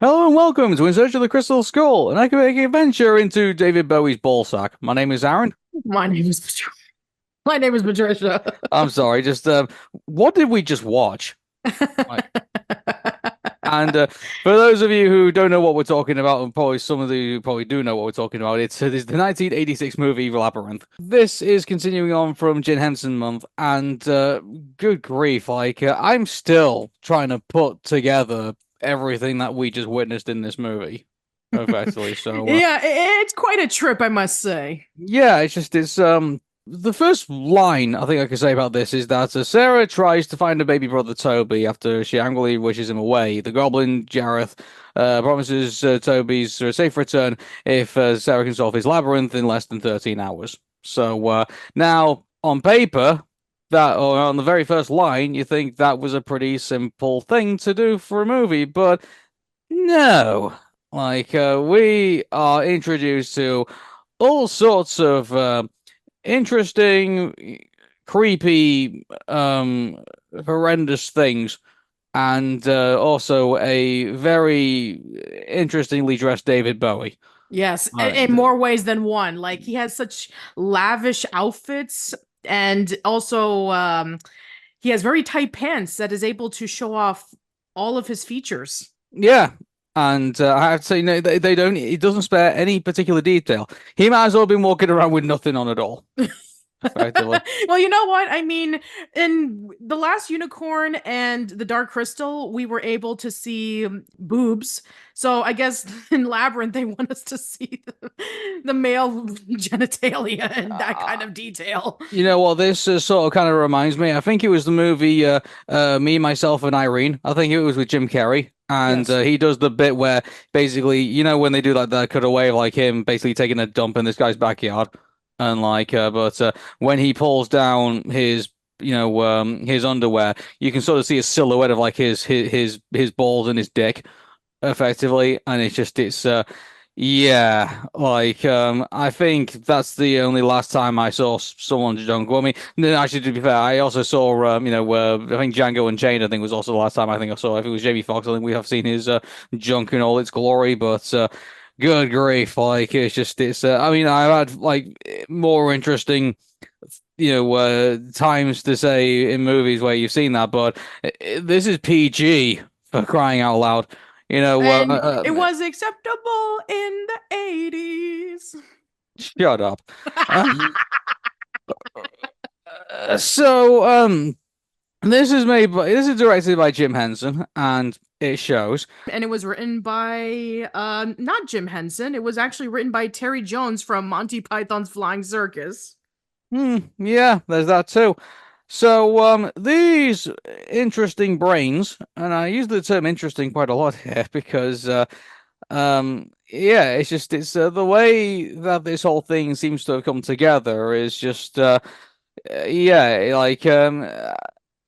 Hello and welcome to In Search of the Crystal Skull, an academic adventure into David Bowie's ballsack. My name is Aaron. My name is my name is Patricia. I'm sorry, just what did we just watch? Like, and for those of you who don't know what we're talking about, and probably some of you probably do know what we're talking about, it's the 1986 movie Labyrinth. This is continuing on from Jim Henson Month, and good grief, I'm still trying to put together everything that we just witnessed in this movie, effectively. So Yeah, it's quite a trip, I must say. yeah, it's the first line I think I could say about this is that Sarah tries to find her baby brother Toby after she angrily wishes him away. The goblin Jareth promises Toby's a safe return if Sarah can solve his labyrinth in less than 13 hours. So now on paper, that or on the very first line, you think that was a pretty simple thing to do for a movie, but no. We are introduced to all sorts of interesting, creepy, horrendous things, and also a very interestingly dressed David Bowie. Yes, Uh, in more ways than one. Like he has such lavish outfits and also he has very tight pants that is able to show off all of his features. yeah, and I have to say, no, they don't. It doesn't spare any particular detail. He might as well have been walking around with nothing on at all, effectively. Well, you know what? I mean, in The Last Unicorn and The Dark Crystal, we were able to see boobs. So I guess in Labyrinth, they want us to see the male genitalia in that kind Uh, of detail. You know what this sort of kind of reminds me? I think it was the movie Me, Myself, and Irene. I think it was with Jim Carrey. And Yes. he does the bit where basically, when they do like that cutaway of like him basically taking a dump in this guy's backyard. And but when he pulls down his underwear, you can sort of see a silhouette of like his balls and his dick effectively. And it's yeah, I think that's the only last time I saw someone junk. Well, I mean, no, actually, to be fair, I also saw, I think Django Unchained, I think was also the last time I think I saw. If it was Jamie Foxx, I think we have seen his junk in all its glory. But good grief, I mean, I've had like more interesting, times to say in movies where you've seen that, but this is PG for crying out loud. You know, And it was acceptable in the 80s. shut up. So, this is directed by Jim Henson, and it shows. And it was written by not Jim Henson. It was actually written by Terry Jones from Monty Python's Flying Circus. Yeah, there's that too. So, these interesting brains, and I use the term interesting quite a lot here because, yeah, it's the way that this whole thing seems to have come together is just, yeah,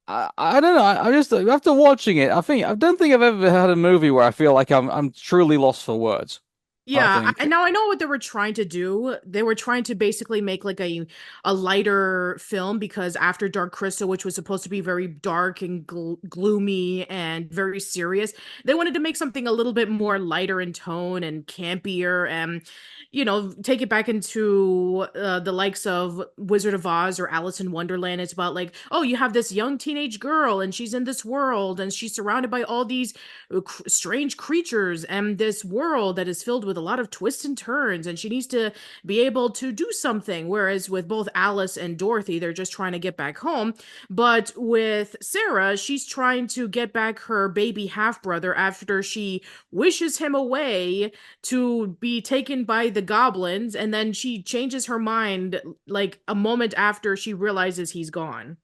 I don't know. I just after watching it, I don't think I've ever had a movie where I feel like I'm truly lost for words. I Yeah, think. now I know what they were trying to do. They were trying to basically make like a lighter film because after Dark Crystal, which was supposed to be very dark and gloomy and very serious, they wanted to make something a little bit more lighter in tone and campier and take it back into the likes of Wizard of Oz or Alice in Wonderland. It's about like, oh, you have this young teenage girl and she's in this world and she's surrounded by all these strange creatures and this world that is filled with a lot of twists and turns, and she needs to be able to do something. Whereas with both Alice and Dorothy, they're just trying to get back home. But with Sarah, she's trying to get back her baby half brother after she wishes him away to be taken by the goblins, and then she changes her mind like a moment after she realizes he's gone.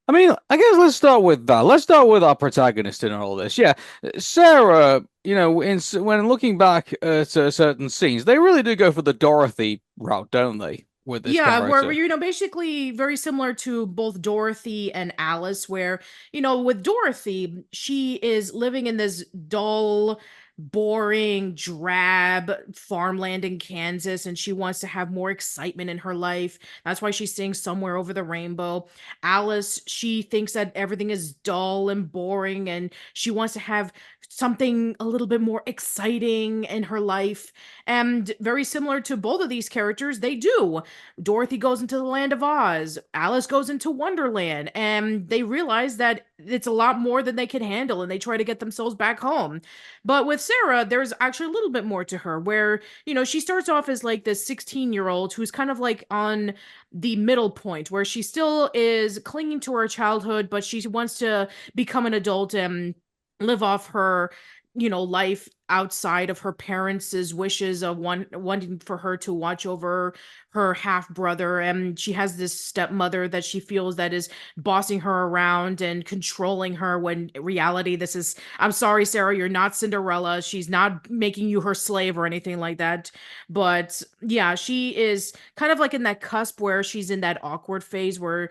I mean, I guess let's start with that. Let's start with our protagonist in all this. Yeah, Sarah. When looking back at certain scenes, they really do go for the Dorothy route, don't they? With this Yeah, where character. basically very similar to both Dorothy and Alice, where, with Dorothy, she is living in this dull, boring, drab farmland in Kansas, and she wants to have more excitement in her life. That's why she's staying somewhere over the rainbow. Alice, she thinks that everything is dull and boring, and she wants to have something a little bit more exciting in her life. And very similar to both of these characters, they do. Dorothy goes into the land of Oz, Alice goes into Wonderland, and they realize that it's a lot more than they can handle and they try to get themselves back home. But with Sarah, there's actually a little bit more to her where, she starts off as like this 16-year-old who's kind of like on the middle point where she still is clinging to her childhood, but she wants to become an adult and live off her life outside of her parents' wishes of wanting for her to watch over her half brother. And she has this stepmother that she feels that is bossing her around and controlling her, when in reality this is, I'm sorry Sarah, you're not Cinderella, she's not making you her slave or anything like that. But yeah, she is kind of like in that cusp where she's in that awkward phase where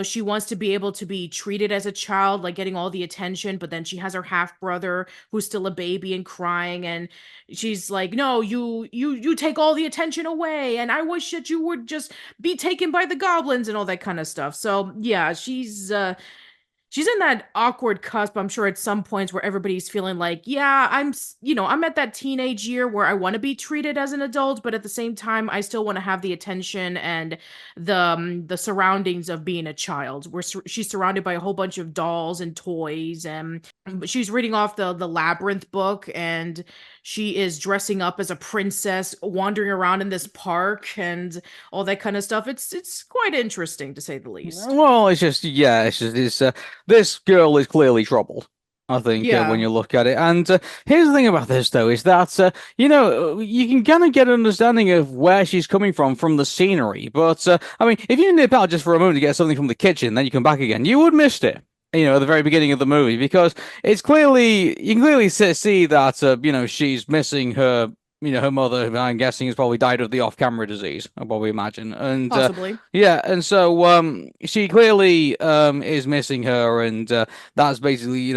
she wants to be able to be treated as a child, like getting all the attention, but then she has her half brother who's still a baby and crying, and she's like, "No, you take all the attention away, and I wish that you would just be taken by the goblins," and all that kind of stuff. So yeah, she's in that awkward cusp, I'm sure, at some points where everybody's feeling like, yeah, I'm at that teenage year where I want to be treated as an adult, but at the same time I still want to have the attention and the surroundings of being a child, where she's surrounded by a whole bunch of dolls and toys, and she's reading off the Labyrinth book, and she is dressing up as a princess wandering around in this park and all that kind of stuff. It's quite interesting, to say the least. Well, it's just yeah, this girl is clearly troubled. I think when Yeah. you look at it, and here's the thing about this though is that you can kind of get an understanding of where she's coming from the scenery. But I mean, if you nip out just for a moment to get something from the kitchen, then you come back again, you would missed it. At the very beginning of the movie, because it's clearly you can clearly see that she's missing her mother, who I'm guessing has probably died of the off-camera disease, I probably imagine. And Possibly. yeah, and so she clearly is missing her, and that's basically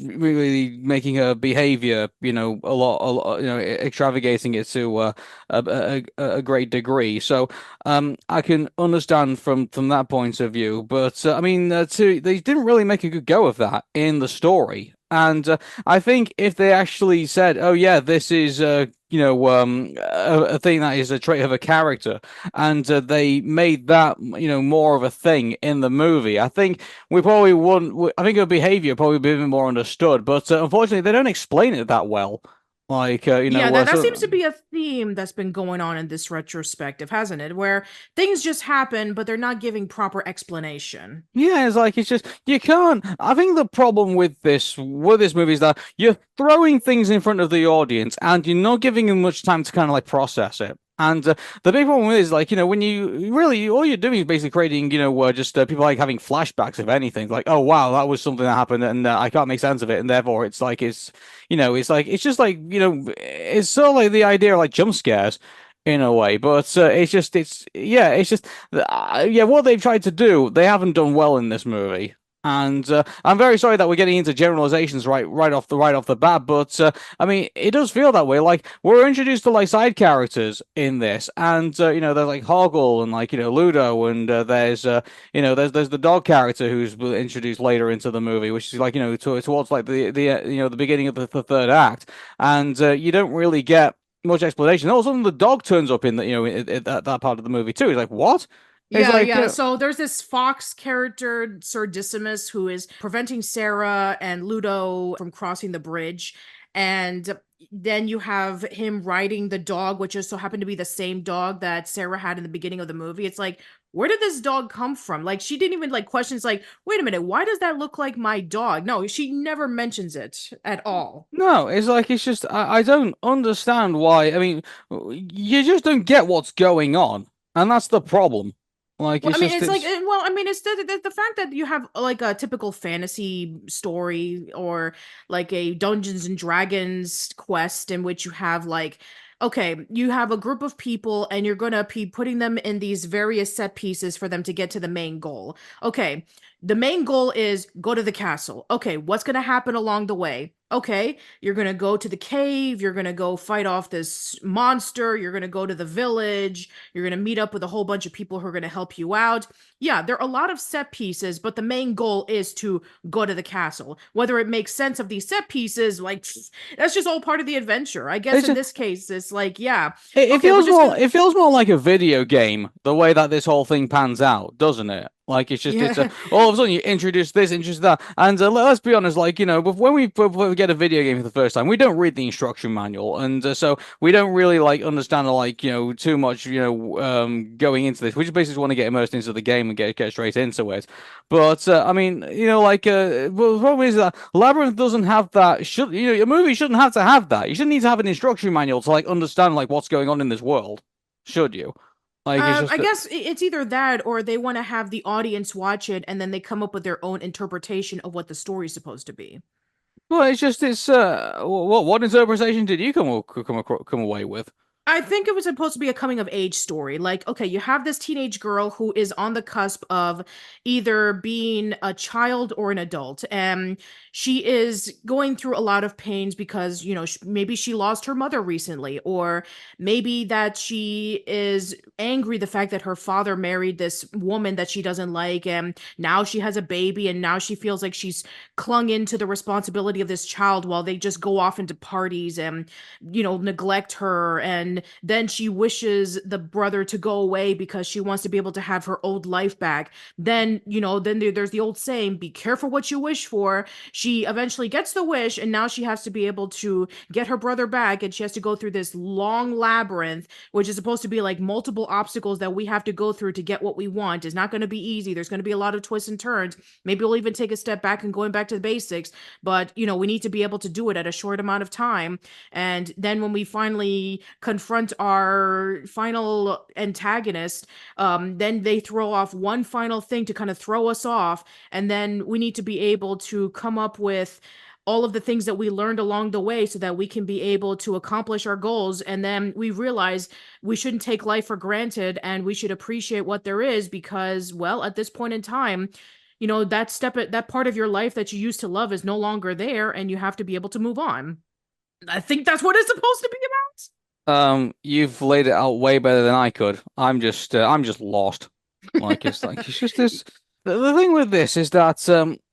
really making her behavior a lot extravagating it to a great degree. So I can understand from that point of view, but I mean, they didn't really make a good go of that in the story. And I think if they actually said, "Oh yeah, this is a thing that is a trait of a character," and they made that more of a thing in the movie, I think we probably wouldn't. I think her behavior probably be a bit more understood. But unfortunately, they don't explain it that well. Like Yeah, that seems to be a theme that's been going on in this retrospective, hasn't it? Where things just happen, but they're not giving proper explanation. yeah, it's just you can't. I think the problem with this movie is that you're throwing things in front of the audience and you're not giving them much time to kind of like process it. And the big problem is like when you really all you're doing is basically creating just people like having flashbacks of anything, like, oh wow, that was something that happened and I can't make sense of it, and therefore it's just like it's sort of like the idea of like jump scares in a way. But yeah, what they've tried to do, they haven't done well in this movie. And I'm very sorry that we're getting into generalizations right off the bat, but I mean it does feel that way. Like we're introduced to like side characters in this, and there's like Hoggle and like Luto, and there's the dog character who's introduced later into the movie, which is like towards like the beginning of the third act, and you don't really get much explanation. All of a sudden, the dog turns up in the that part of the movie too. He's like, "What?" It's Yeah, like, yeah. So there's this fox character, Sir Didymus, who is preventing Sarah and Ludo from crossing the bridge. And then you have him riding the dog, which just so happened to be the same dog that Sarah had in the beginning of the movie. It's like, where did this dog come from? Like, she didn't even like questions like, wait a minute, why does that look like my dog? No, she never mentions it at all. no, it's like it's just I don't understand why. I mean, you just don't get what's going on, and that's the problem. Like, Well, I it's mean, just it's like, it's well, I mean, it's the fact that you have like a typical fantasy story or like a Dungeons and Dragons quest in which you have like, okay, you have a group of people and you're gonna be putting them in these various set pieces for them to get to the main goal. Okay, The main goal is go to the castle. Okay, what's going to happen along the way? Okay, you're going to go to the cave, you're going to go fight off this monster, you're going to go to the village, you're going to meet up with a whole bunch of people who are going to help you out. Yeah, there are a lot of set pieces, but the main goal is to go to the castle. Whether it makes sense of these set pieces, like that's just all part of the adventure. I guess It's in this case, it's like, yeah, it okay, we're feels just more gonna, it feels more like a video game the way that this whole thing pans out, doesn't it? Like it's yeah. all of a sudden you introduce this, introduce that, and let's be honest, like when we get a video game for the first time, we don't read the instruction manual, and so we don't really like understand like too much going into this. We just basically want to get immersed into the game and get straight into it. But I mean well, the problem is that Labyrinth doesn't have that. Should a movie shouldn't have to have that. You shouldn't need to have an instruction manual to like understand like what's going on in this world, should you? Like it's I just. guess it's either that or they want to have the audience watch it and then they come up with their own interpretation of what the story's supposed to be. Well, it's just it's what interpretation did you come away with? I think it was supposed to be a coming of age story. Like, okay, you have this teenage girl who is on the cusp of either being a child or an adult. And she is going through a lot of pains because, maybe she lost her mother recently, or maybe that she is angry the fact that her father married this woman that she doesn't like. And now she has a baby, and now she feels like she's clung into the responsibility of this child while they just go off into parties and neglect her. And then she wishes the brother to go away because she wants to be able to have her old life back. Then, there's the old saying, be careful what you wish for. She eventually gets the wish, and now she has to be able to get her brother back, and she has to go through this long labyrinth, which is supposed to be like multiple obstacles that we have to go through to get what we want. It's not going to be easy. There's going to be a lot of twists and turns. Maybe we'll even take a step back and going back to the basics, but we need to be able to do it at a short amount of time. And then when we finally confront our final antagonist, then they throw off one final thing to kind of throw us off. And then we need to be able to come up with all of the things that we learned along the way so that we can be able to accomplish our goals. And then we realize we shouldn't take life for granted and we should appreciate what there is because, well, at this point in time, that part of your life that you used to love is no longer there and you have to be able to move on. I think that's what it's supposed to be about. You've laid it out way better than I could. I'm just lost. It's just this. The thing with this is that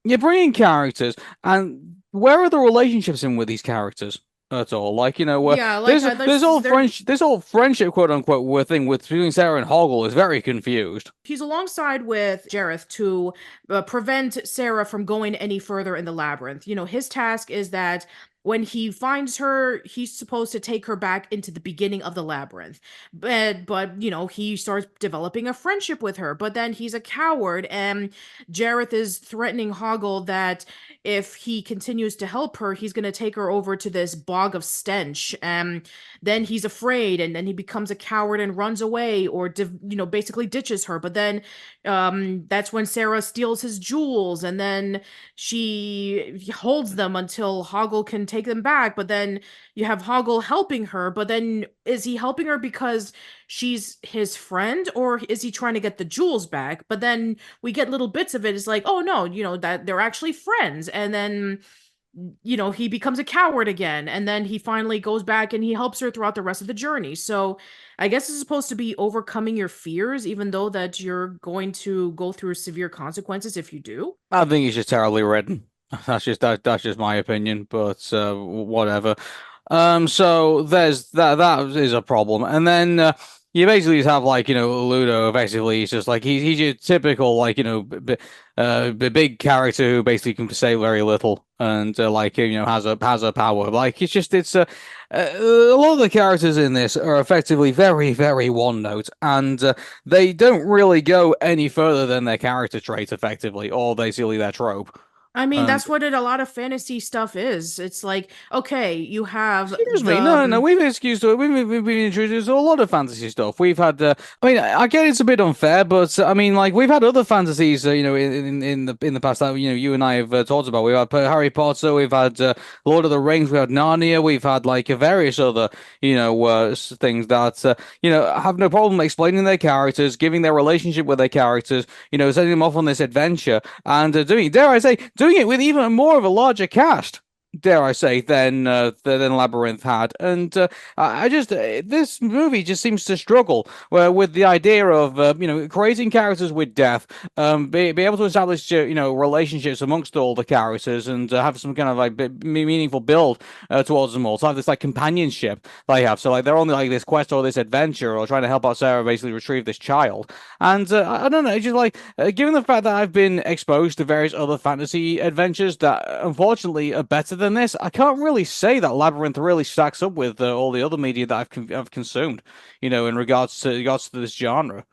you're bringing characters, and where are the relationships in with these characters at all? Like where Yeah, like this whole friendship quote unquote thing with between Sarah and Hoggle is very confused. he's alongside with Jareth to prevent Sarah from going any further in the labyrinth. His task is that when he finds her, he's supposed to take her back into the beginning of the labyrinth. But he starts developing a friendship with her. But then he's a coward, and Jareth is threatening Hoggle that if he continues to help her, he's going to take her over to this bog of stench. And then he's afraid, and then he becomes a coward and runs away, or basically ditches her. But then that's when Sarah steals his jewels, and then she holds them until Hoggle can take them back. But then you have Hoggle helping her, but then is he helping her because she's his friend, or is he trying to get the jewels back? But then we get little bits of it. It's like, oh no, that they're actually friends. And then he becomes a coward again, and then he finally goes back and he helps her throughout the rest of the journey. So I guess it's supposed to be overcoming your fears, even though that you're going to go through severe consequences if you do. I think it's just terribly written. That's just my opinion, but whatever. So there's that is a problem, and then you basically just have like Luto. Effectively, he's just like he's your typical like big character who basically can say very little and has a power. Like a lot of the characters in this are effectively very very one note, and they don't really go any further than their character trait effectively, or basically their trope. I mean, that's what a lot of fantasy stuff is. It's like, okay, you have Excuse me, the no, we've excused we've been introduced to a lot of fantasy stuff. We've had, I mean, I get it's a bit unfair, but I mean, like we've had other fantasies, in the past that you and I have talked about. We've had Harry Potter, we've had Lord of the Rings, we've had Narnia, we've had like various other, things that have no problem explaining their characters, giving their relationship with their characters, sending them off on this adventure, and dare I say, doing it with even more of a larger cast, dare I say, than Labyrinth had. And I just this movie just seems to struggle with the idea of creating characters with depth, be able to establish relationships amongst all the characters, and have some kind of like meaningful build towards them all. To have this like companionship they have. So like they're on like this quest or this adventure or trying to help out Sarah basically retrieve this child. And I don't know, it's just like given the fact that I've been exposed to various other fantasy adventures that unfortunately are better than this, I can't really say that Labyrinth really stacks up with all the other media that I've consumed, in regards to this genre.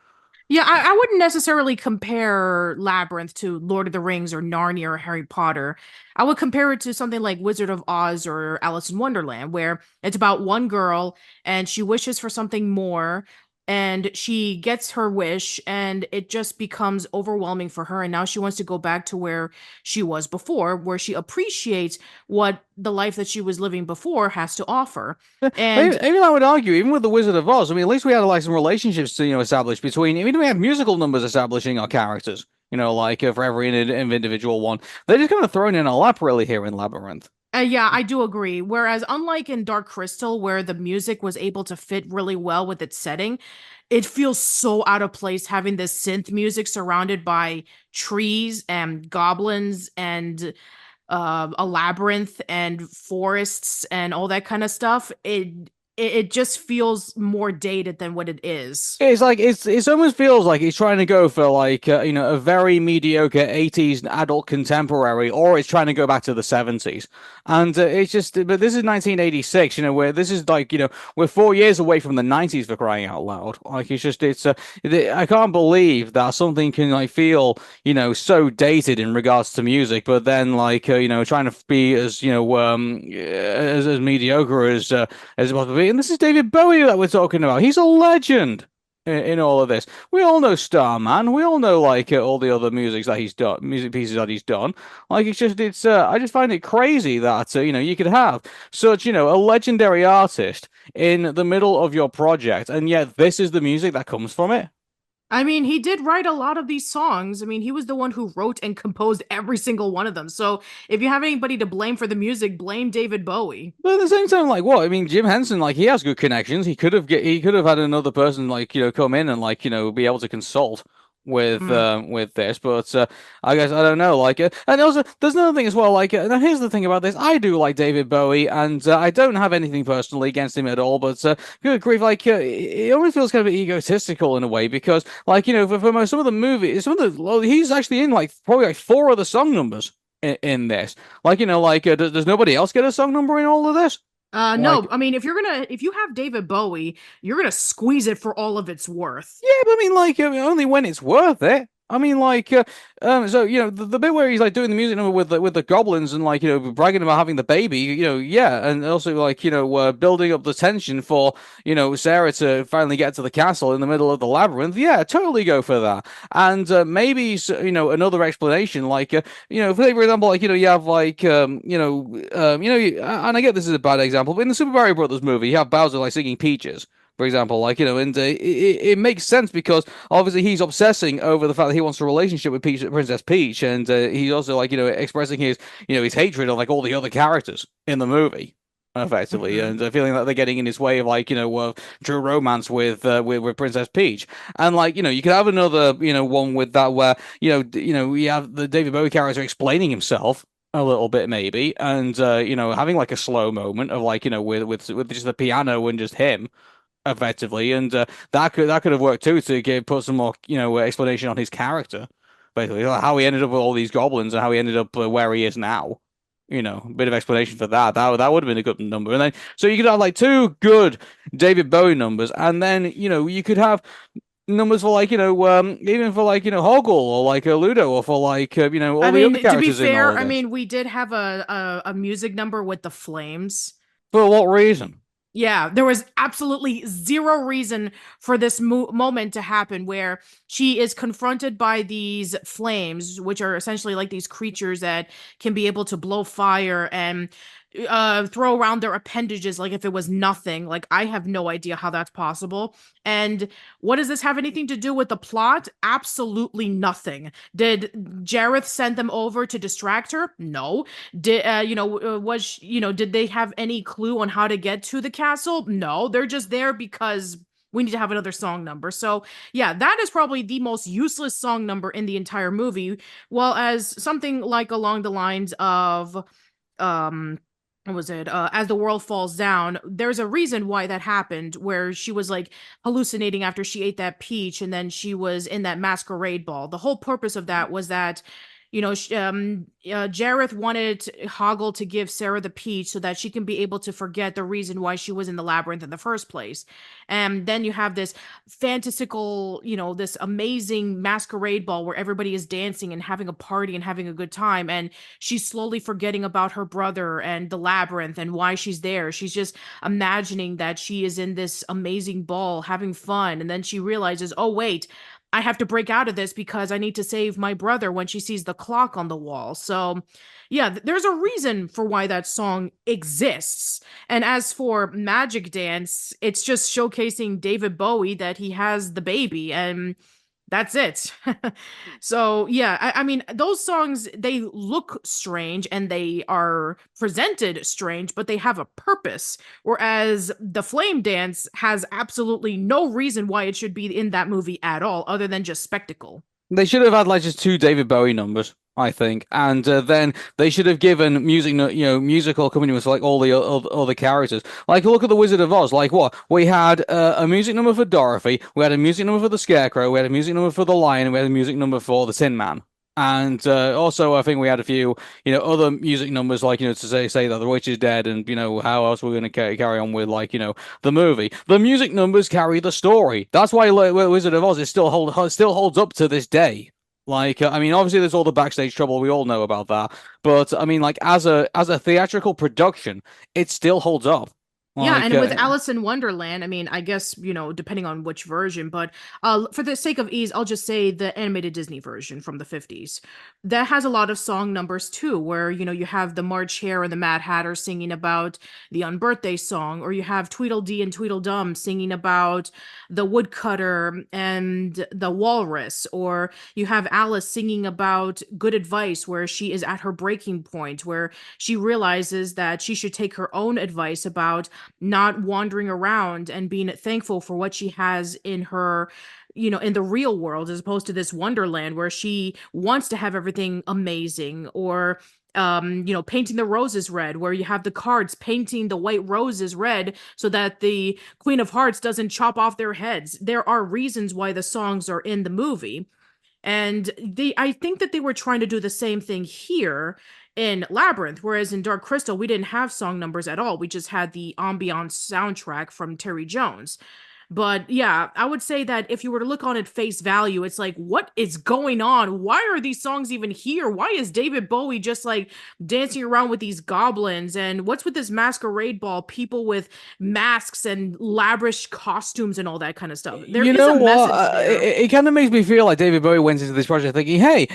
Yeah, I wouldn't necessarily compare Labyrinth to Lord of the Rings or Narnia or Harry Potter. I would compare it to something like Wizard of Oz or Alice in Wonderland, where it's about one girl and she wishes for something more and she gets her wish and it just becomes overwhelming for her. And now she wants to go back to where she was before, where she appreciates what the life that she was living before has to offer. And Even I would argue, even with the Wizard of Oz, I mean, at least we had like some relationships to establish between. Even we had musical numbers establishing our characters. Like for every individual one, they're just kind of thrown in a lap really here in Labyrinth. Yeah, I do agree. Whereas, unlike in Dark Crystal, where the music was able to fit really well with its setting, it feels so out of place having this synth music surrounded by trees and goblins and a labyrinth and forests and all that kind of stuff. It just feels more dated than what it is. It's like it almost feels like he's trying to go for like a very mediocre 80s adult contemporary, or it's trying to go back to the 70s. And it's just, but this is 1986, where this is like we're 4 years away from the 90s, for crying out loud. Like I can't believe that something can like feel so dated in regards to music, but then like trying to be as as mediocre as it must be. And this is David Bowie that we're talking about. He's a legend in all of this. We all know Starman. We all know like all the other music pieces that he's done. Like I just find it crazy that you could have such a legendary artist in the middle of your project, and yet this is the music that comes from it. I mean, he did write a lot of these songs. I mean, he was the one who wrote and composed every single one of them. So if you have anybody to blame for the music, blame David Bowie. But at the same time, like what? I mean, Jim Henson, like he has good connections. He could have had another person like come in and like be able to consult Mm. with this. But I guess I don't know. Like, and also there's another thing as well. Like, now here's the thing about this. I do like David Bowie, and I don't have anything personally against him at all. But good grief, like it almost feels kind of egotistical in a way because like for most, some of the movies, some of the well, he's actually in like probably like four of the song numbers in this. Like like does nobody else get a song number in all of this? Like, No, I mean, if you have David Bowie, you're gonna squeeze it for all of its worth. yeah, but I mean, like, only when it's worth it. I mean, like, so the bit where he's like doing the music number with the goblins and like bragging about having the baby, yeah, and also like building up the tension for Sarah to finally get to the castle in the middle of the labyrinth. Yeah, totally go for that. And maybe another explanation, like for example, like you have like and I get this is a bad example, but in the Super Mario Brothers movie, you have Bowser like singing Peaches, for example, like and it makes sense because obviously he's obsessing over the fact that he wants a relationship with Princess Peach, and he's also like expressing his his hatred of like all the other characters in the movie, effectively, Hmm. and feeling that they're getting in his way of like true romance with Princess Peach, and like you could have another one with that where you have the David Bowie character explaining himself a little bit maybe, and having like a slow moment of like with just the piano and just him effectively, and that could have worked too to put some more explanation on his character, basically like how he ended up with all these goblins and how he ended up where he is now. A bit of explanation for that. That would have been a good number, and then so you could have like two good David Bowie numbers, and then you could have numbers for like even for like Hoggle or like Luto or for like I all the other mean, to be characters in all fair, of I this. mean, we did have a music number with the flames. For what reason? Yeah, there was absolutely zero reason for this moment to happen where she is confronted by these flames, which are essentially like these creatures that can be able to blow fire and throw around their appendages like if it was nothing. Like, I have no idea how that's possible. And what does this have anything to do with the plot? Absolutely nothing. Did Jareth send them over to distract her? No. Did did they have any clue on how to get to the castle? No, they're just there because we need to have another song number. So yeah, that is probably the most useless song number in the entire movie. Well, as something like along the lines of um what was it, as the world falls down, there's a reason why that happened, where she was like hallucinating after she ate that peach, and then she was in that masquerade ball. The whole purpose of that was that Jareth wanted Hoggle to give Sarah the peach so that she can be able to forget the reason why she was in the labyrinth in the first place. And then you have this fantastical, this amazing masquerade ball where everybody is dancing and having a party and having a good time. And she's slowly forgetting about her brother and the labyrinth and why she's there. She's just imagining that she is in this amazing ball having fun. And then she realizes, oh, wait, I have to break out of this because I need to save my brother when she sees the clock on the wall. So, yeah, there's a reason for why that song exists. And as for Magic Dance, it's just showcasing David Bowie that he has the baby, and that's it. So yeah, I mean, those songs, they look strange and they are presented strange, but they have a purpose. Whereas the Flame Dance has absolutely no reason why it should be in that movie at all, other than just spectacle. They should have had like just two David Bowie numbers, I think, and then they should have given musical accompaniments for like all the other characters. Like, look at the Wizard of Oz. Like, what we had a music number for Dorothy, we had a music number for the Scarecrow, we had a music number for the Lion, and we had a music number for the Tin Man. And also, I think we had a few, other music numbers, like, to say that the witch is dead, and how else we're going to carry on with, like, the movie. The music numbers carry the story. That's why Wizard of Oz is still holds up to this day. Like, I mean, obviously, there's all the backstage trouble. We all know about that. But I mean, like, as a theatrical production, it still holds up. Yeah, Like, and with Alice in Wonderland, I mean, I guess, depending on which version, but for the sake of ease, I'll just say the animated Disney version from the 50s. That has a lot of song numbers too, where, you have the March Hare and the Mad Hatter singing about the Unbirthday song, or you have Tweedledee and Tweedledum singing about the woodcutter and the walrus, or you have Alice singing about good advice, where she is at her breaking point, where she realizes that she should take her own advice about not wandering around and being thankful for what she has in her, in the real world, as opposed to this wonderland where she wants to have everything amazing. Or painting the roses red, where you have the cards painting the white roses red so that the Queen of Hearts doesn't chop off their heads. There are reasons why the songs are in the movie. And I think that they were trying to do the same thing here in Labyrinth, whereas in Dark Crystal, we didn't have song numbers at all. We just had the ambiance soundtrack from Terry Jones. But yeah, I would say that if you were to look on at face value, it's like, what is going on? Why are these songs even here? Why is David Bowie just like dancing around with these goblins? And what's with this masquerade ball? People with masks and lavish costumes and all that kind of stuff. There you is know a what? message there. It kind of makes me feel like David Bowie went into this project thinking, hey,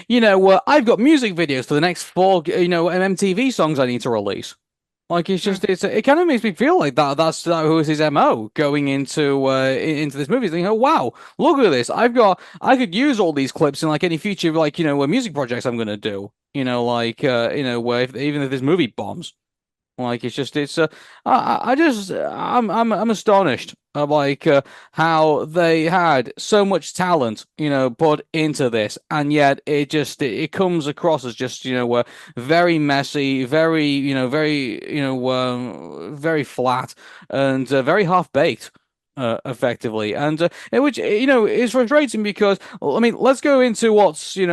I've got music videos for the next four, MTV songs I need to release. Like it kind of makes me feel like who was his MO going into this movie. Thinking, oh wow, look at this! I could use all these clips in like any future like music projects I'm gonna do. Where even if this movie bombs. Like I'm astonished of like how they had so much talent, put into this, and yet it comes across as just very messy, very very flat and very half baked. Effectively, and which is frustrating because well, I mean, let's go into I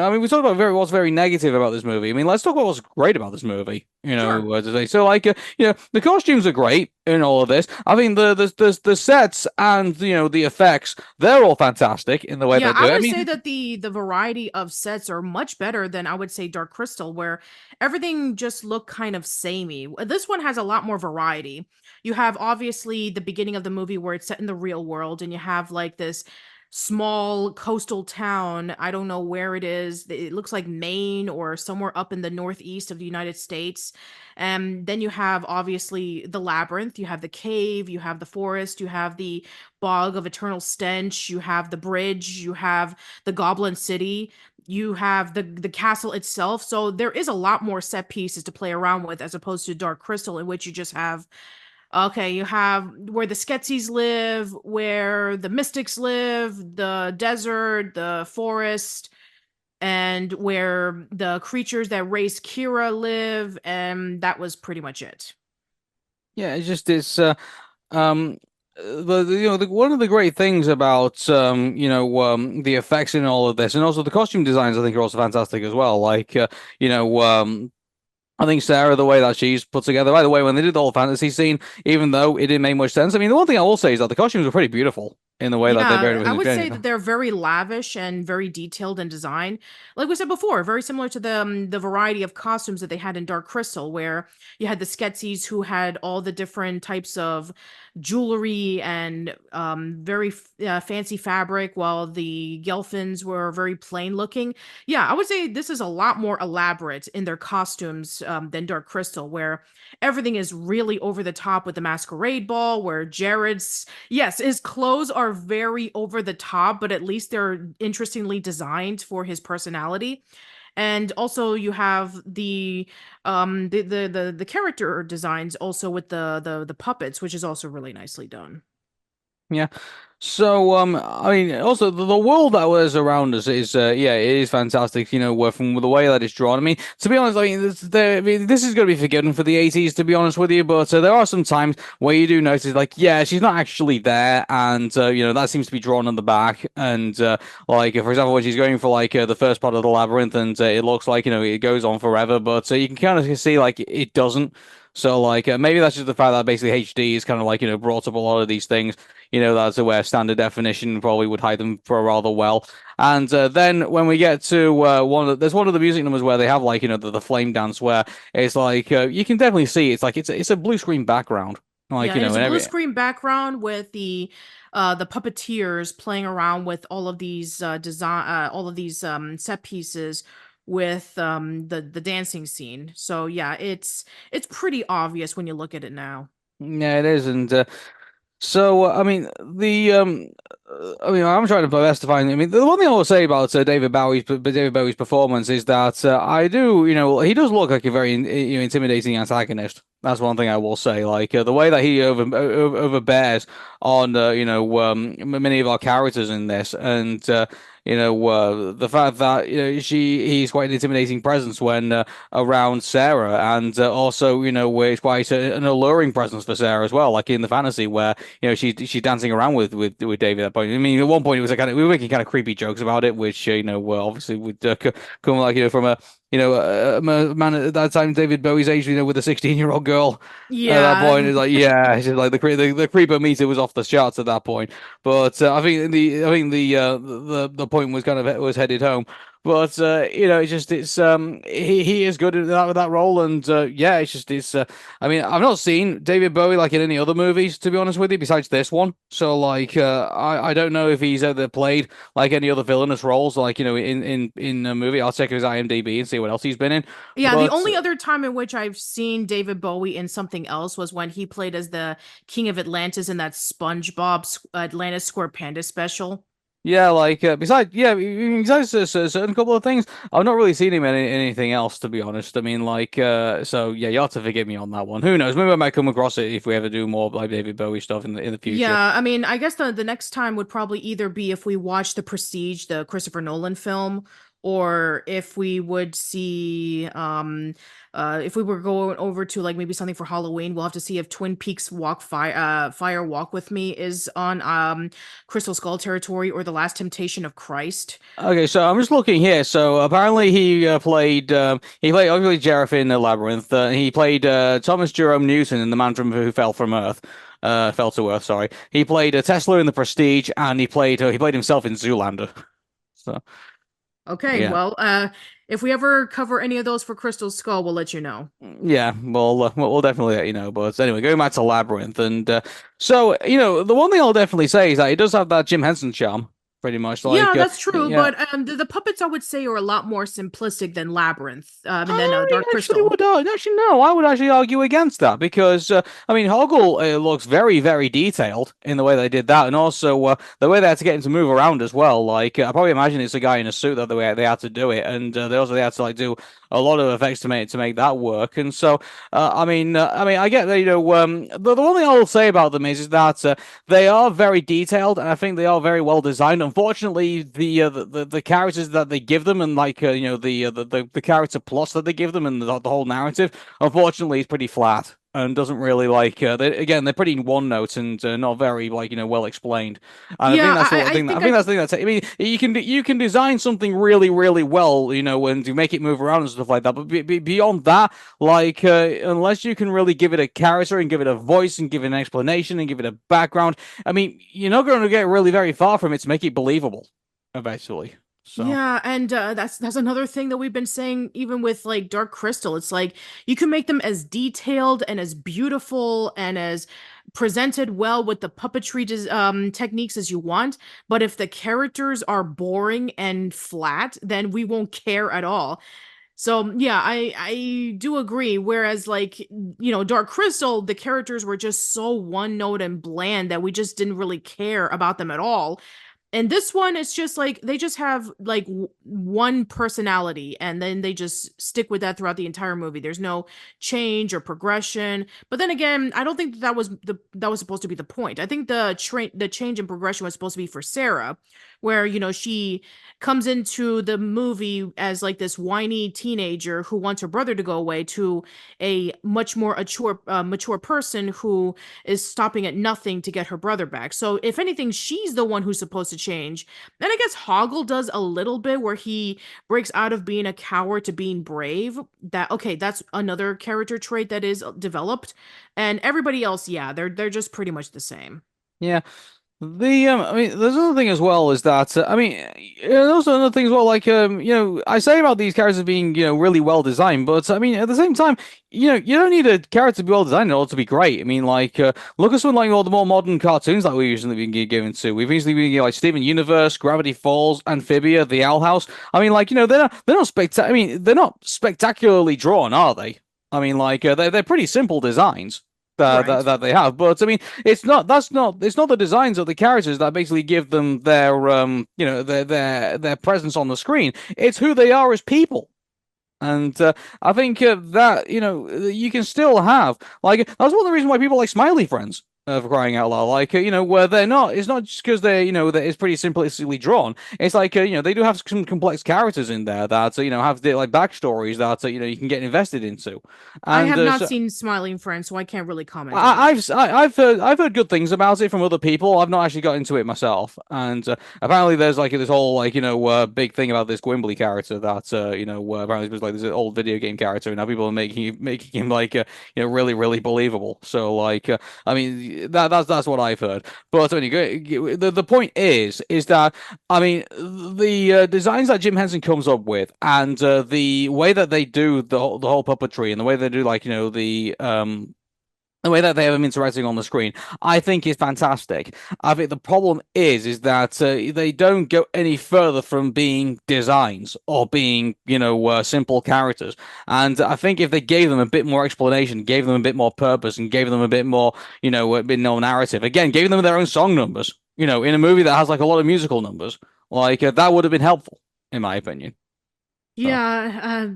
mean, we talked about what's very negative about this movie. I mean, let's talk about what's great about this movie. Sure. Today. So, like, the costumes are great. in all of this. I think the sets and the effects, they're all fantastic in the way Yeah, they do I it. I would mean, say that the variety of sets are much better than I would say Dark Crystal, where everything just looked kind of samey. This one has a lot more variety. You have obviously the beginning of the movie where it's set in the real world, and you have like this small coastal town. I don't know where it is. It looks like Maine or somewhere up in the northeast of the United States. And then you have obviously the labyrinth, you have the cave, you have the forest, you have the bog of eternal stench, you have the bridge, you have the Goblin City, you have the castle itself. So there is a lot more set pieces to play around with as opposed to Dark Crystal, in which you just have okay, you have where the Skeksis live, where the Mystics live, the desert, the forest, and where the creatures that raise Kira live, and that was pretty much it. yeah, it's um one of the great things about the effects in all of this, and also the costume designs, I think are also fantastic as well. Like you know I think Sarah, the way that she's put together. By the way, when they did the whole fantasy scene, even though it didn't make much sense, I mean, the one thing I will say is that the costumes were pretty beautiful in the way that they very Yeah, much I would say explained. that they're very lavish and very detailed in design. Like we said before, very similar to the variety of costumes that they had in Dark Crystal, where you had the Skeksis who had all the different types of jewelry and very fancy fabric, while the Gelfins were very plain looking. Yeah, I would say this is a lot more elaborate in their costumes than Dark Crystal, where everything is really over the top with the masquerade ball, where Jared's yes, his clothes are very over the top, but at least they're interestingly designed for his personality. And also you have the character designs also with the puppets, which is also really nicely done. Yeah. So, I mean, also the world that was around us is, yeah, it is fantastic. From the way that it's drawn. I mean, to be honest, I mean, this is going to be forgiven for the 80s, to be honest with you. But there are some times where you do notice, like, yeah, she's not actually there, and that seems to be drawn on the back. And like, for example, when she's going for like the first part of the labyrinth, and it looks like it goes on forever, but you can kind of see like it doesn't. So like maybe that's just the fact that basically HD is kind of like brought up a lot of these things. That's where standard definition probably would hide them for rather well. And then when we get to there's one of the music numbers where they have like the flame dance where it's like you can definitely see it's like it's a blue screen background, like Yeah, it is a and blue every screen background with the puppeteers playing around with all of these all of these set pieces with the dancing scene. So yeah, it's pretty obvious when you look at it now. yeah it is. And so, I mean, I'm trying to best to find. I mean, the one thing I will say about David Bowie's performance is that I do, he does look like a very intimidating antagonist. That's one thing I will say. Like the way that he overbears on, many of our characters in this, and the fact that he's quite an intimidating presence when around Sarah, and also where it's quite an alluring presence for Sarah as well, like in the fantasy where she's dancing around with David at that point. I mean, at one point it was we were making kind of creepy jokes about it, which were obviously would come like from a man at that time David Bowie's age, with a 16-year-old girl. At that Yeah, point, it's like, yeah, it's just like the creeper meter was off the charts at that point. But I think the point was kind of was headed home. But he is good at that role, and yeah, I mean, I've not seen David Bowie like in any other movies, to be honest with you, besides this one. So like, I don't know if he's ever played like any other villainous roles, like in a movie. I'll check his IMDb and see what else he's been in. yeah. The But only other time in which I've seen David Bowie in something else was when he played as the King of Atlantis in that SpongeBob Atlantis Square Panda special. yeah, like besides a certain couple of things, I've not really seen him in anything else, to be honest. I mean, like, so yeah, you have to forgive me on that one. Who knows? Maybe I might come across it if we ever do more like David Bowie stuff in the future. Yeah, I mean, I guess the next time would probably either be if we watch The Prestige, the Christopher Nolan film, or if we would see if we were going over to like maybe something for Halloween, we'll have to see if Twin Peaks Fire Walk with Me is on Crystal Skull territory, or The Last Temptation of Christ. Okay, so I'm just looking here. So apparently he played obviously Jareth in the Labyrinth. He played Thomas Jerome Newton in The Man from Who Fell from Earth. Fell to Earth, sorry. He played Tesla in The Prestige, and he played himself in Zoolander. So Okay, yeah. well, if we ever cover any of those for Crystal Skull, we'll let you know. Yeah, we'll definitely let you know. But anyway, going back to Labyrinth, and so the one thing I'll definitely say is that it does have that Jim Henson charm, pretty much. Yeah, Like, that's true, yeah, but the puppets I would say are a lot more simplistic than Labyrinth, and then Dark actually Crystal. would actually no, I would actually argue against that because I mean Hoggle looks very very detailed in the way they did that, and also the way they had to get him to move around as well. Like I probably imagine it's a guy in a suit that the way they had to do it, and they had to like do a lot of effects to make that work. And so I mean I get that the one thing I will say about them is that they are very detailed, and I think they are very well designed. Unfortunately, the characters that they give them, and like the character plus that they give them, and the whole narrative, unfortunately, is pretty flat and doesn't really like. They're pretty one note and not very like well explained. And I think Yeah, that's the I thing. I think think I that's the thing that's. I mean, you can design something really really well, and you make it move around and stuff like that. But beyond that, like unless you can really give it a character and give it a voice and give it an explanation and give it a background, I mean, you're not going to get really very far from it to make it believable, eventually. So. Yeah, and that's another thing that we've been saying even with like Dark Crystal. It's like you can make them as detailed and as beautiful and as presented well with the puppetry techniques as you want, but if the characters are boring and flat, then we won't care at all. So yeah, I do agree. Whereas like Dark Crystal, the characters were just so one note and bland that we just didn't really care about them at all. And this one, it's just like they just have like one personality, and then they just stick with that throughout the entire movie. There's no change or progression. But then again, I don't think that was supposed to be the point. I think the change and progression was supposed to be for Sarah, where she comes into the movie as like this whiny teenager who wants her brother to go away, to a much more mature person who is stopping at nothing to get her brother back. So if anything, she's the one who's supposed to change. And I guess Hoggle does a little bit, where he breaks out of being a coward to being brave. That's another character trait that is developed. And everybody else, yeah, they're just pretty much the same. Yeah. I mean, there's another thing as well is that I mean, there's also another thing as well. Like, I say about these characters being really well designed, but I mean, at the same time, you don't need a character to be well designed in order to be great. I mean, like, look at some like all the more modern cartoons that we've usually been given to. We've usually been like Steven Universe, Gravity Falls, Amphibia, The Owl House. I mean, like, they're not spectac. I mean, they're not spectacularly drawn, are they? I mean, like, they're pretty simple designs Right. that they have. But I mean, it's not the designs of the characters that basically give them their their presence on the screen. It's who they are as people. And I think that you can still have like that's one of the reasons why people like Smiley Friends. For crying out loud, like where they're not. It's not just because they're that it's pretty simplistically drawn. It's like they do have some complex characters in there that have the, like backstories that you can get invested into, I and have not so seen Smiling Friends, so I can't really comment on it. I've heard good things about it from other people. I've not actually got into it myself, and apparently there's like this whole like big thing about this Gwimbly character that apparently it was like this old video game character, and now people are making him like really really believable. So like I mean that's what I've heard. But anyway, the point is that I mean the designs that Jim Henson comes up with, and the way that they do the whole puppetry, and the way they do like the way that they have him interacting on the screen, I think is fantastic. I think the problem is that they don't go any further from being designs or being, simple characters. And I think if they gave them a bit more explanation, gave them a bit more purpose, and gave them a bit more, a bit more narrative, again, gave them their own song numbers, in a movie that has like a lot of musical numbers, like that would have been helpful, in my opinion. So Yeah,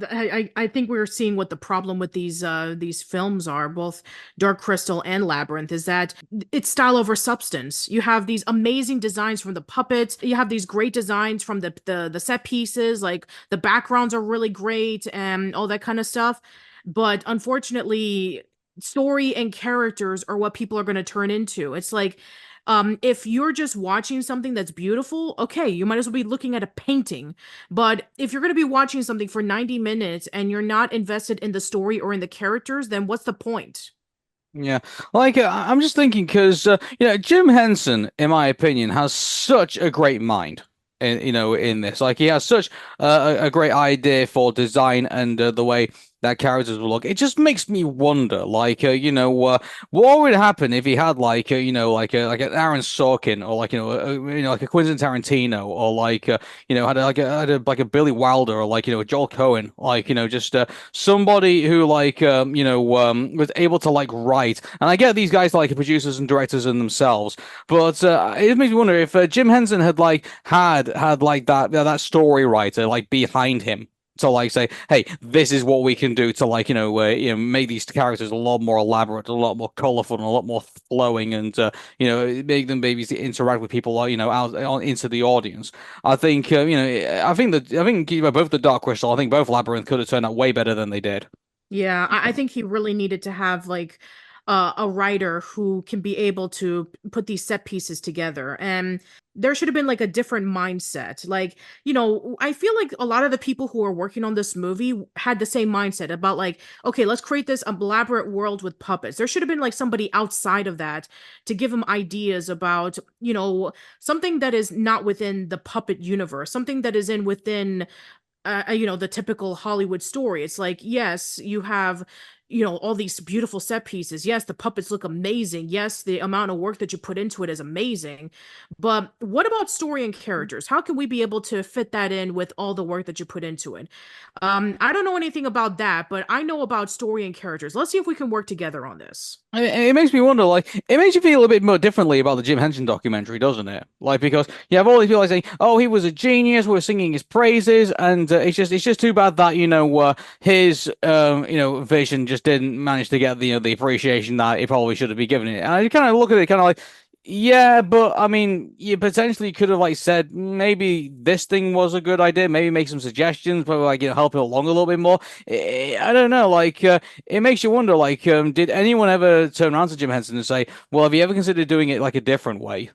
I think we're seeing what the problem with these films are, both Dark Crystal and Labyrinth, is that it's style over substance. You have these amazing designs from the puppets, you have these great designs from the set pieces, like the backgrounds are really great and all that kind of stuff. But unfortunately, story and characters are what people are going to turn into. It's like if you're just watching something that's beautiful, okay, you might as well be looking at a painting. But if you're going to be watching something for 90 minutes and you're not invested in the story or in the characters, then what's the point? yeah, like I'm just thinking because Jim Henson, in my opinion, has such a great mind. In this, like he has such a great idea for design and the way that characters will look. It just makes me wonder, like what would happen if he had like like an Aaron Sorkin or like like a Quentin Tarantino or like had a Billy Wilder or like a Joel Cohen, like just somebody who was able to like write. And I get these guys like producers and directors in themselves, but it makes me wonder if Jim Henson had had like that story writer like behind him to like say, hey, this is what we can do to like make these characters a lot more elaborate, a lot more colorful, and a lot more flowing, and make them babies interact with people, out into the audience. I think both the Dark Crystal, I think both Labyrinth could have turned out way better than they did. Yeah, I think he really needed to have like a writer who can be able to put these set pieces together. And there should have been like a different mindset. Like, I feel like a lot of the people who are working on this movie had the same mindset about like, okay, let's create this elaborate world with puppets. There should have been like somebody outside of that to give them ideas about, something that is not within the puppet universe, something that is in within the typical Hollywood story. It's like, yes, you have, all these beautiful set pieces. Yes, the puppets look amazing. Yes, the amount of work that you put into it is amazing. But what about story and characters? How can we be able to fit that in with all the work that you put into it? I don't know anything about that, but I know about story and characters. Let's see if we can work together on this. It makes me wonder, like, it makes you feel a bit more differently about the Jim Henson documentary, doesn't it? Like, because you have all these people like saying, "Oh, he was a genius. We're singing his praises," and it's just too bad that his vision just didn't manage to get the appreciation that he probably should have been given it. And I kind of look at it, kind of like, yeah, but I mean, you potentially could have like said maybe this thing was a good idea, maybe make some suggestions, but like help it along a little bit more. I don't know, like. It makes you wonder, like, did anyone ever turn around to Jim Henson and say, "Well, have you ever considered doing it like a different way?"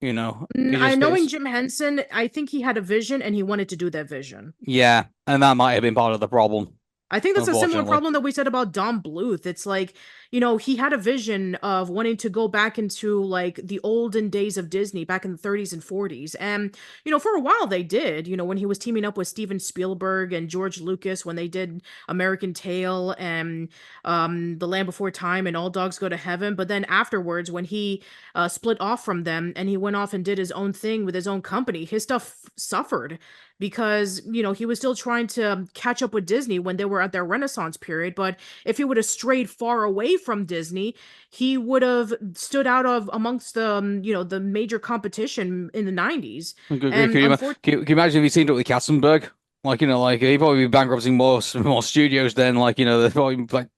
It I just knowing it's Jim Henson, I think he had a vision and he wanted to do that vision. yeah, and that might have been part of the problem, I think that's a similar unfortunately. problem that we said about Don Bluth. It's like, he had a vision of wanting to go back into like the olden days of Disney back in the 30s and 40s. And, for a while they did, when he was teaming up with Steven Spielberg and George Lucas when they did American Tail and The Land Before Time and All Dogs Go to Heaven. But then afterwards, when he split off from them and he went off and did his own thing with his own company, his stuff suffered because he was still trying to catch up with Disney when they were at their Renaissance period. But if he would have strayed far away from Disney, he would have stood out of amongst the the major competition in the 90s. Can And you, unfortunately, can you imagine if he teamed up with Katzenberg? Like, like he'd probably be bankrupting more studios than like they're probably like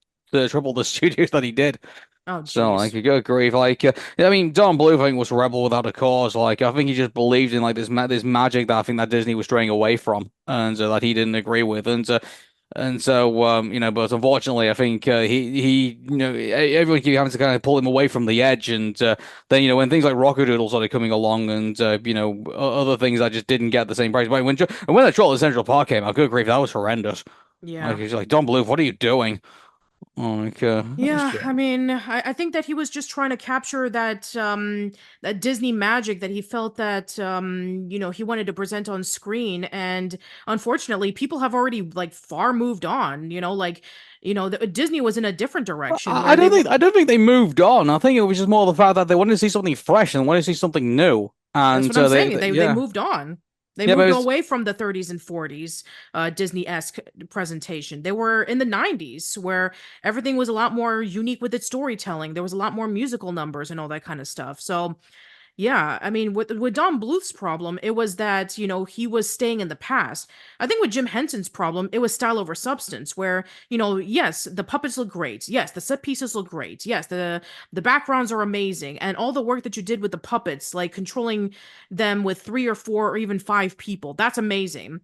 triple the studios that he did. oh So, like, geez. good grief. Like, I mean, Don Bluth, I think, was a rebel without a cause. Like, I think he just believed in, like, this magic that I think that Disney was straying away from and that he didn't agree with. But unfortunately, I think everyone keep having to kind of pull him away from the edge. And then, when things like Rockadoodle started coming along and, other things that just didn't get the same praise. But when that Troll at Central Park came out, good grief, that was horrendous. Like, Yeah. he's like, Don Bluth, what are you doing? Like, that's Yeah, I true. mean, I think that he was just trying to capture that Disney magic that he felt that he wanted to present on screen. And unfortunately, people have already like far moved on, Disney was in a different direction I where don't they think I don't think they moved on. I think it was just more the fact that they wanted to see something fresh and wanted to see something new. that's And what I'm they saying. They yeah moved on. They yeah, but moved it's away from the 30s and 40s Disney-esque presentation. They were in the 90s where everything was a lot more unique with its storytelling. There was a lot more musical numbers and all that kind of stuff. So Yeah, I mean, with Don Bluth's problem, it was that, he was staying in the past. I think with Jim Henson's problem, it was style over substance, where, yes, the puppets look great. Yes, the set pieces look great. Yes, the backgrounds are amazing. And all the work that you did with the puppets, like controlling them with three or four or even five people, that's amazing.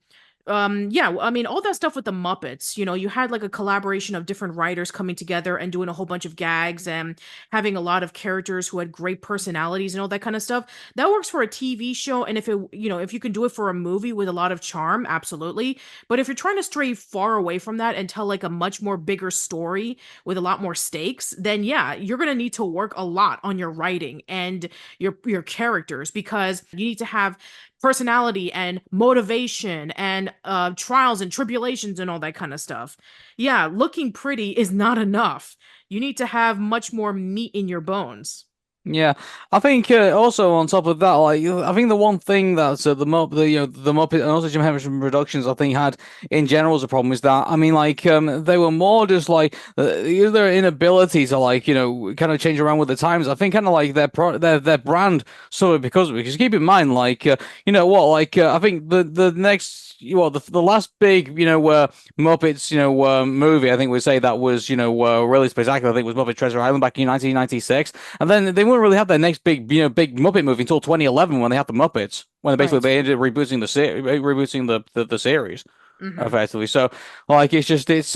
Yeah, I mean, all that stuff with the Muppets, you had like a collaboration of different writers coming together and doing a whole bunch of gags and having a lot of characters who had great personalities and all that kind of stuff. That works for a TV show, and if you can do it for a movie with a lot of charm, absolutely. But if you're trying to stray far away from that and tell like a much more bigger story with a lot more stakes, then yeah, you're going to need to work a lot on your writing and your characters, because you need to have personality and motivation and trials and tribulations and all that kind of stuff. Yeah, looking pretty is not enough. You need to have much more meat in your bones. Yeah, I think also on top of that, like I think the one thing that the Muppet and also Jim Henson Productions I think had in general as a problem is that I mean like they were more just like their inability to like kind of change around with the times. I think kind of like their brand sort of because keep in mind like I think the next the last big Muppets movie I think we'd say that was really spectacular I think was Muppet Treasure Island back in 1996. And then they wouldn't really have their next big Muppet movie until 2011 when they had the Muppets, when Right. they ended up rebooting the series Hmm. effectively. So like I think this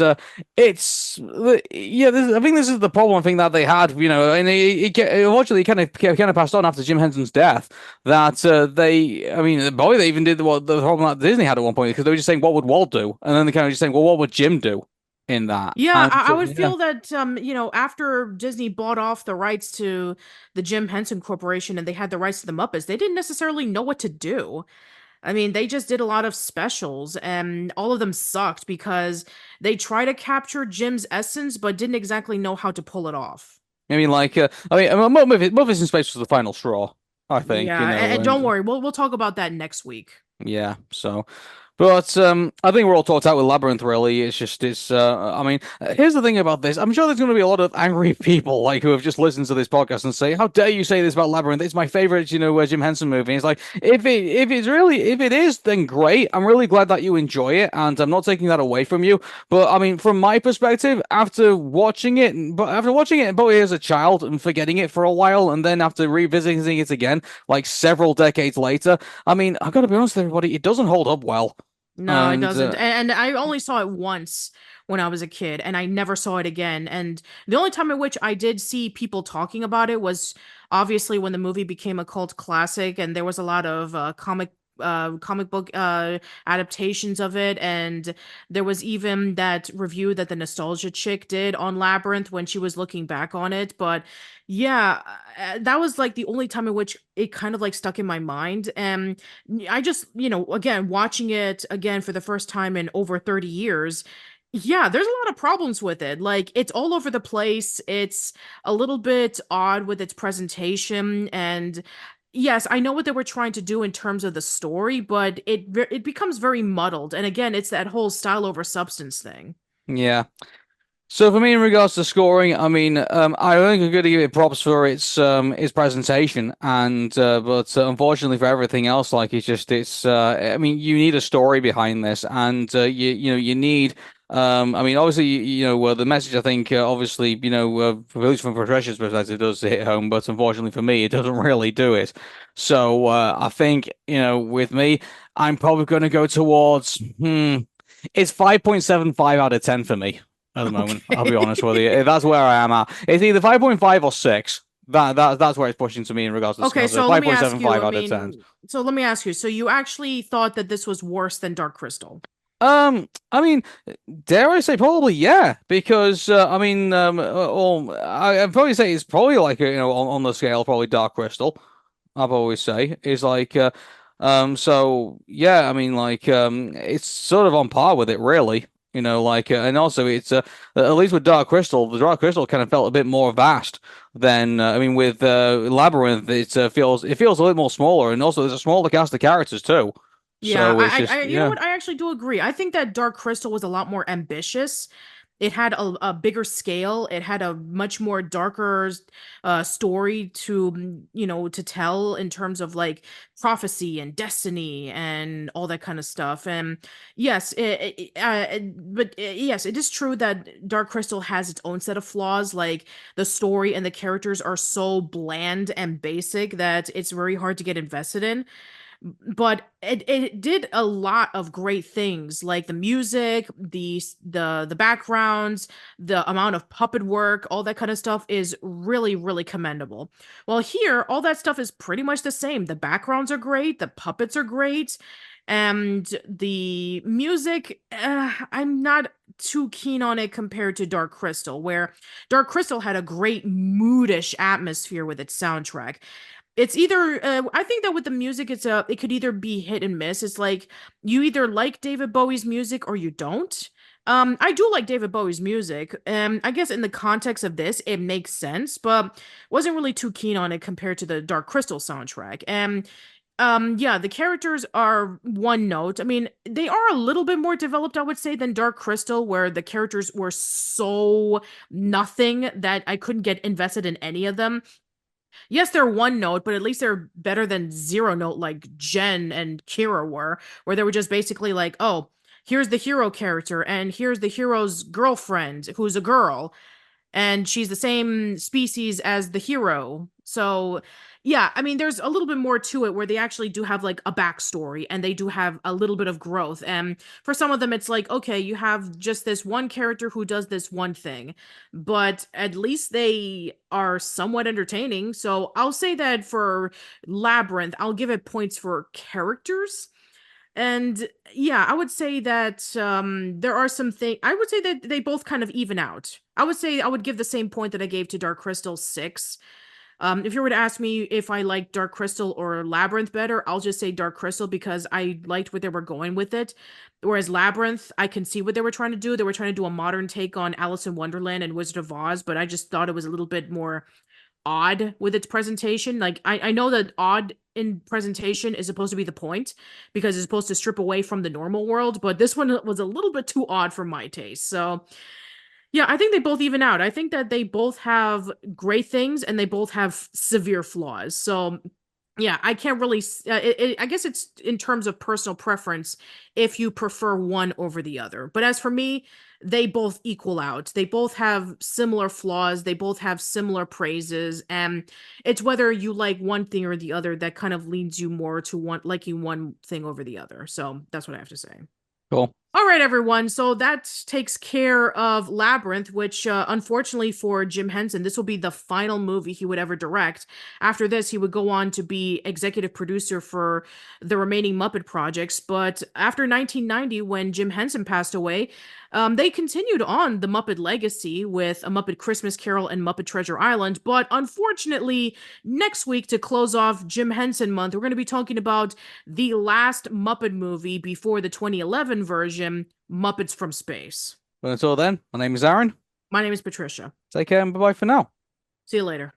is the problem I think that they had, and unfortunately kind of passed on after Jim Henson's death that they I mean boy they even did what the problem that Disney had at one point because they were just saying what would Walt do, and then they kind of just saying well what would Jim do in that, Yeah, and I would yeah. feel that after Disney bought off the rights to the Jim Henson Corporation and they had the rights to the Muppets, they didn't necessarily know what to do. I mean, they just did a lot of specials and all of them sucked because they try to capture Jim's essence but didn't exactly know how to pull it off. I mean, Movies in Space was the final straw, I think, Yeah, and don't and worry, we'll talk about that next week. yeah, so. But I think we're all talked out with Labyrinth. Really, it's just it's. I mean, here's the thing about this. I'm sure there's going to be a lot of angry people like who have just listened to this podcast and say, "How dare you say this about Labyrinth? It's my favorite, Jim Henson movie." And it's like if it is, then great. I'm really glad that you enjoy it, and I'm not taking that away from you. But I mean, from my perspective, after watching it, probably as a child and forgetting it for a while, and then after revisiting it again, like several decades later, I mean, I've got to be honest with everybody, it doesn't hold up well. No, it And doesn't. And I only saw it once when I was a kid, and I never saw it again. And the only time in which I did see people talking about it was obviously when the movie became a cult classic, and there was a lot of comic book adaptations of it, and there was even that review that the Nostalgia Chick did on Labyrinth when she was looking back on it. But yeah, that was like the only time in which it kind of like stuck in my mind. And I just, again, watching it again for the first time in over 30 years, yeah, there's a lot of problems with it. Like, it's all over the place. It's a little bit odd with its presentation. And yes, I know what they were trying to do in terms of the story, but it becomes very muddled. And again, it's that whole style over substance thing. yeah. So for me, in regards to scoring, I mean, I think I'm going to give it props for its presentation, and but unfortunately for everything else, like it's. I mean, you need a story behind this, and you need. I mean, obviously, the message. I think, obviously, at least from Patricia's perspective, it does hit home, but unfortunately for me, it doesn't really do it. So I think, with me, I'm probably going to go towards. It's 5.75 out of 10 for me at the moment. I'll be honest with Okay. you. That's where I am at. It's either 5.5 or 6. That's where it's pushing to me in regards to the Okay, scale. So so let me ask you, 5.75 out of 10. so you actually thought that this was worse than Dark Crystal? I mean, dare I say probably yeah, because I mean, I'd probably say it's probably like on the scale probably Dark Crystal. I've always say is like so yeah, I mean like it's sort of on par with it really. And also it's at least with Dark Crystal, the Dark Crystal kind of felt a bit more vast than I mean with Labyrinth, it feels a little more smaller, and also there's a smaller cast of characters too. Yeah, So it's just you know yeah. what? I actually do agree. I think that Dark Crystal was a lot more ambitious. It had a bigger scale. It had a much more darker story to, to tell in terms of like prophecy and destiny and all that kind of stuff. And yes, yes, it is true that Dark Crystal has its own set of flaws. Like the story and the characters are so bland and basic that it's very hard to get invested in, but it did a lot of great things, like the music, the backgrounds, the amount of puppet work, all that kind of stuff is really, really commendable. Well, here all that stuff is pretty much the same. The backgrounds are great, the puppets are great, and the music, I'm not too keen on it compared to Dark Crystal, where Dark Crystal had a great moodish atmosphere with its soundtrack. It's either I think that with the music, it could either be hit and miss. It's like you either like David Bowie's music or you don't. I do like David Bowie's music. I guess in the context of this, it makes sense, but wasn't really too keen on it compared to the Dark Crystal soundtrack. And yeah, the characters are one note. I mean, they are a little bit more developed, I would say, than Dark Crystal, where the characters were so nothing that I couldn't get invested in any of them. Yes, they're one note, but at least they're better than zero note like Jen and Kira were, where they were just basically like, oh, here's the hero character, and here's the hero's girlfriend, who's a girl, and she's the same species as the hero. So, yeah, I mean, there's a little bit more to it where they actually do have like a backstory and they do have a little bit of growth. And for some of them, it's like, okay, you have just this one character who does this one thing, but at least they are somewhat entertaining. So I'll say that for Labyrinth, I'll give it points for characters. And yeah, I would say that there are some things. I would say that they both kind of even out. I would say I would give the same point that I gave to Dark Crystal 6. If you were to ask me if I like Dark Crystal or Labyrinth better, I'll just say Dark Crystal because I liked what they were going with it. Whereas Labyrinth, I can see what they were trying to do. They were trying to do a modern take on Alice in Wonderland and Wizard of Oz, but I just thought it was a little bit more odd with its presentation. Like I know that odd in presentation is supposed to be the point because it's supposed to strip away from the normal world, but this one was a little bit too odd for my taste. So yeah, I think they both even out. I think that they both have great things and they both have severe flaws. So yeah, I can't really. I guess it's in terms of personal preference if you prefer one over the other. But as for me, they both equal out. They both have similar flaws. They both have similar praises, and it's whether you like one thing or the other that kind of leads you more to one liking one thing over the other. So that's what I have to say. Cool. All right, everyone. So that takes care of Labyrinth, which unfortunately for Jim Henson, this will be the final movie he would ever direct. After this, he would go on to be executive producer for the remaining Muppet projects. But after 1990, when Jim Henson passed away, they continued on the Muppet legacy with A Muppet Christmas Carol and Muppet Treasure Island. But unfortunately, next week, to close off Jim Henson Month, we're going to be talking about the last Muppet movie before the 2011 version, Muppets from Space. But until then, my name is Aaron. My name is Patricia. Take care and bye bye for now. See you later.